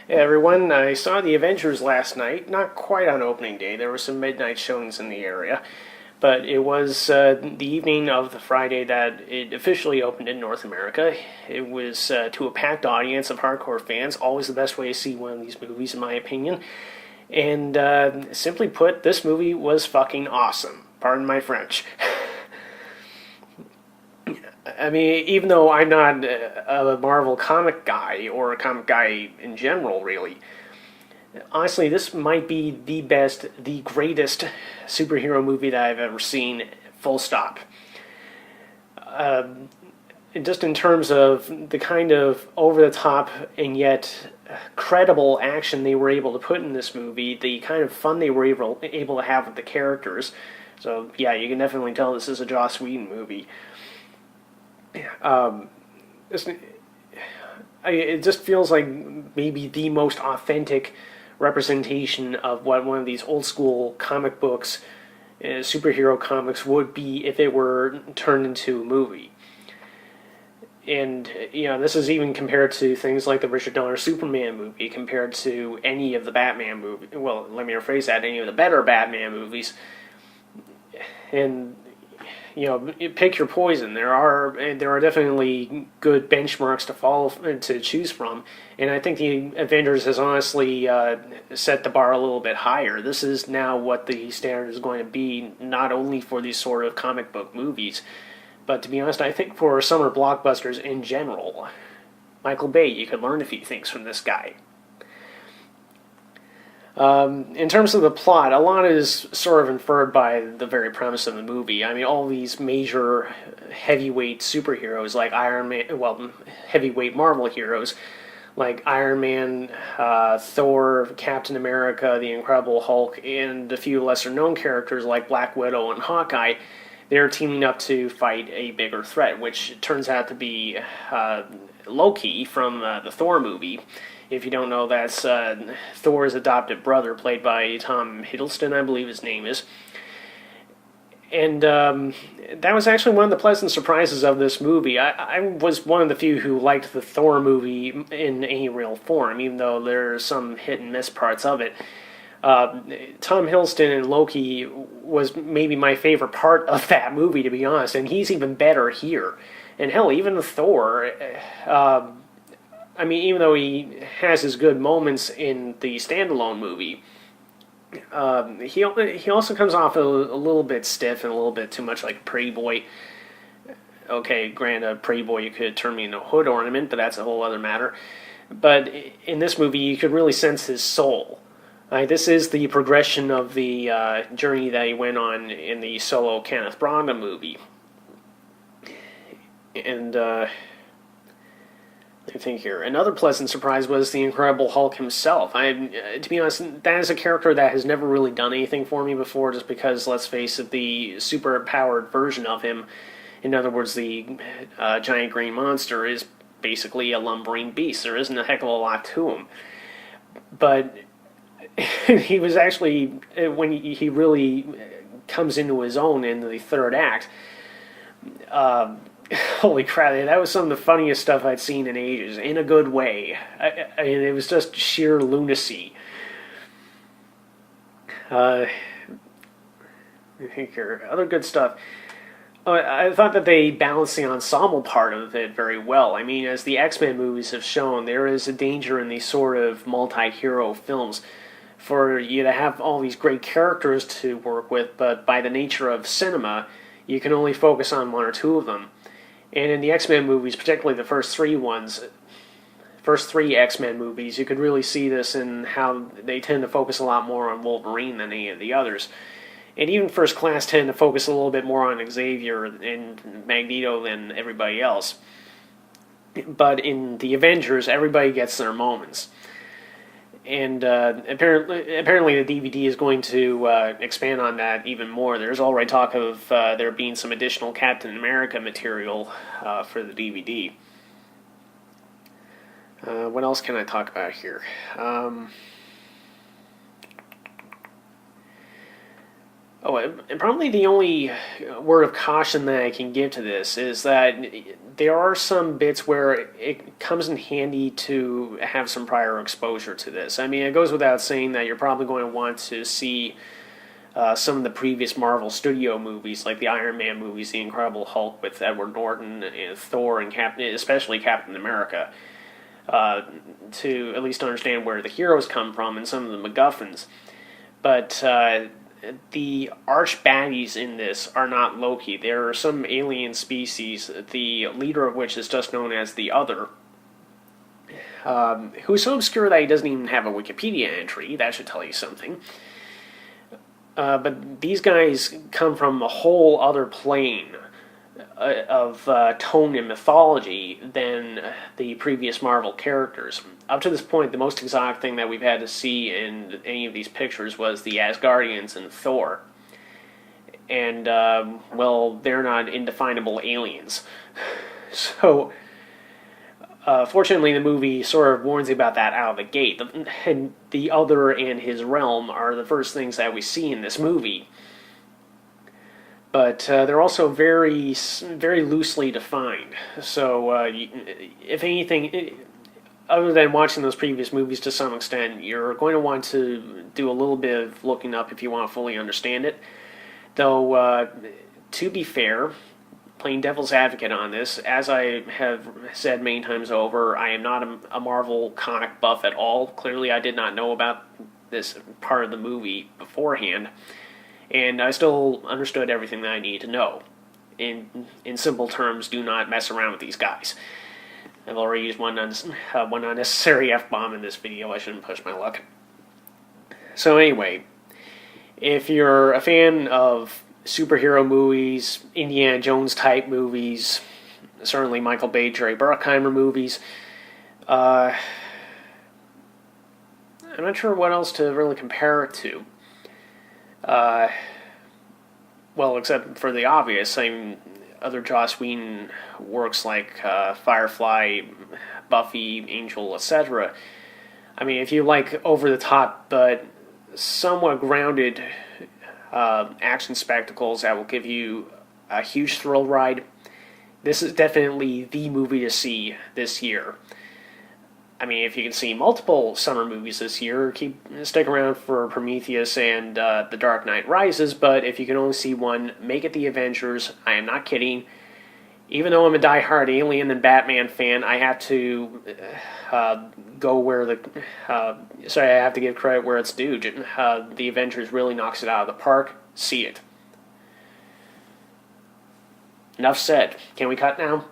Hey everyone, I saw the Avengers last night. Not quite on opening day, there were some midnight showings in the area, but it was the evening of the Friday that it officially opened in North America. It was to a packed audience of hardcore fans, always the best way to see one of these movies, in my opinion. And simply put, this movie was fucking awesome. Pardon my French. I mean, even though I'm not a Marvel comic guy or a comic guy in general, really, honestly, this might be the best, the greatest superhero movie that I've ever seen, full stop. Just in terms of the kind of over the top and yet credible action they were able to put in this movie, the kind of fun they were able to have with the characters. So, yeah, you can definitely tell this is a Joss Whedon movie. Um, it just feels like maybe the most authentic representation of what one of these old school comic books, superhero comics, would be if it were turned into a movie. And, this is even compared to things like the Richard Donner Superman movie, compared to any of the Batman movies. Well, let me rephrase that, any of the better Batman movies. And pick your poison. There are definitely good benchmarks to follow to choose from, and I think the Avengers has honestly set the bar a little bit higher. This is now what the standard is going to be, not only for these sort of comic book movies, but to be honest, I think for summer blockbusters in general. Michael Bay, you could learn a few things from this guy. In terms of the plot, a lot is sort of inferred by the very premise of the movie. I mean, all these major heavyweight superheroes like Iron Man, well, heavyweight Marvel heroes like Iron Man, Thor, Captain America, the Incredible Hulk, and a few lesser-known characters like Black Widow and Hawkeye, they're teaming up to fight a bigger threat, which turns out to be Loki from the Thor movie. If you don't know, that's Thor's adopted brother, played by Tom Hiddleston, I believe his name is. And that was actually one of the pleasant surprises of this movie. I was one of the few who liked the Thor movie in any real form, even though there are some hit and miss parts of it. Tom Hiddleston and Loki was maybe my favorite part of that movie, to be honest, and he's even better here. And hell, even Thor... I mean, even though he has his good moments in the standalone movie, he also comes off a little bit stiff and a little bit too much like a pretty boy. Okay, granted, a pretty boy, you could turn me into a hood ornament, but that's a whole other matter. But in this movie, you could really sense his soul. This is the progression of the journey that he went on in the solo Kenneth Branagh movie. And... I think here. Another pleasant surprise was the Incredible Hulk himself. To be honest, that is a character that has never really done anything for me before, just because, let's face it, the super-powered version of him, in other words, the giant green monster, is basically a lumbering beast. There isn't a heck of a lot to him. But he was actually, when he really comes into his own in the third act, holy crap, that was some of the funniest stuff I'd seen in ages, in a good way. I mean, it was just sheer lunacy. I think here, other good stuff. I thought that they balanced the ensemble part of it very well. I mean, as the X-Men movies have shown, there is a danger in these sort of multi-hero films for you to have all these great characters to work with, but by the nature of cinema, you can only focus on one or two of them. And in the X-Men movies, particularly the first three X-Men movies, you could really see this in how they tend to focus a lot more on Wolverine than any of the others. And even First Class tend to focus a little bit more on Xavier and Magneto than everybody else. But in the Avengers, everybody gets their moments. And apparently the DVD is going to expand on that even more. There's already talk of there being some additional Captain America material for the DVD. What else can I talk about here? Oh, and probably the only word of caution that I can give to this is that there are some bits where it comes in handy to have some prior exposure to this. I mean, it goes without saying that you're probably going to want to see some of the previous Marvel Studio movies, like the Iron Man movies, the Incredible Hulk with Edward Norton and Thor and especially Captain America, to at least understand where the heroes come from and some of the MacGuffins. But the arch baddies in this are not Loki. There are some alien species, the leader of which is just known as the Other, who's so obscure that he doesn't even have a Wikipedia entry. That should tell you something. But these guys come from a whole other plane of tone and mythology than the previous Marvel characters. Up to this point, the most exotic thing that we've had to see in any of these pictures was the Asgardians and Thor. And, well, they're not indefinable aliens. So, fortunately, the movie sort of warns you about that out of the gate. And the Other and his realm are the first things that we see in this movie. But they're also very, very loosely defined. So, if anything, other than watching those previous movies to some extent, you're going to want to do a little bit of looking up if you want to fully understand it. Though, to be fair, playing devil's advocate on this, as I have said many times over, I am not a Marvel comic buff at all. Clearly, I did not know about this part of the movie beforehand. And I still understood everything that I needed to know. In simple terms, do not mess around with these guys. I've already used one unnecessary F-bomb in this video. I shouldn't push my luck. So anyway, if you're a fan of superhero movies, Indiana Jones type movies, certainly Michael Bay, Jerry Bruckheimer movies, I'm not sure what else to really compare it to. Well, except for the obvious, other Joss Whedon works like Firefly, Buffy, Angel, etc. I mean, if you like over-the-top but somewhat grounded action spectacles that will give you a huge thrill ride, this is definitely the movie to see this year. I mean, if you can see multiple summer movies this year, stick around for Prometheus and The Dark Knight Rises, but if you can only see one, make it the Avengers. I am not kidding. Even though I'm a diehard Alien and Batman fan, I have to go where I have to give credit where it's due. The Avengers really knocks it out of the park. See it. Enough said. Can we cut now?